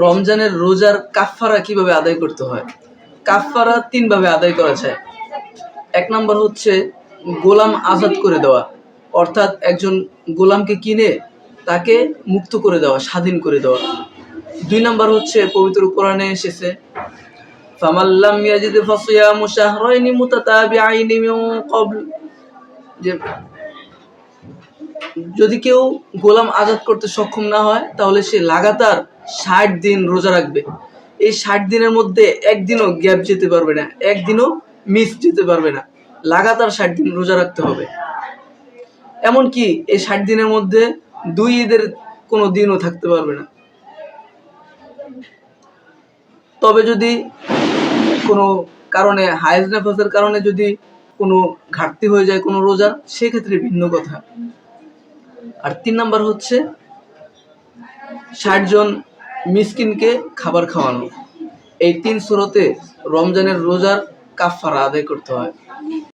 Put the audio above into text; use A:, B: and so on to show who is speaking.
A: রমজানের রোজার কাফফারা কিভাবে আদায় করতে হয়? কাফফারা ৩ ভাবে আদায় করা যায়। ১ নাম্বার হচ্ছে গোলাম আজাদ করে দেওয়া, অর্থাৎ একজন গোলামকে কিনে তাকে মুক্ত করে দেওয়া, স্বাধীন করে দেওয়া। ২ নাম্বার হচ্ছে পবিত্র কোরআনে এসেছে ফামান লাম ইয়াজিদ ফাসিয়ামু শাহরাইনি মুতাতাবিআইনি মিন ক্বাবল, যে যদি কেউ গোলাম আজাদ করতে সক্ষম না হয় তাহলে সে লাগাতার ৬০ দিন রোজা রাখবে। এই ৬০ দিনের মধ্যে একদিনও গ্যাপ যেতে পারবে না, একদিনও মিস যেতে পারবে না, লাগাতার ৬০ দিন রোজা রাখতে হবে। এমনকি এই ৬০ দিনের মধ্যে ২ ঈদের কোনো দিনও থাকতে পারবে না। তবে যদি কোনো কারণে হায়েজ নেফাসের কারণে যদি কোনো ঘাটতি হয়ে যায় কোনো রোজার, সেক্ষেত্রে ভিন্ন কথা। আর ৩ নাম্বার হচ্ছে ৬০ জন মিসকিনকে খাবার খাওয়ানো। এই ৩ সূরতে রমজানের রোজার কাফফারা আদায় করতে হয়।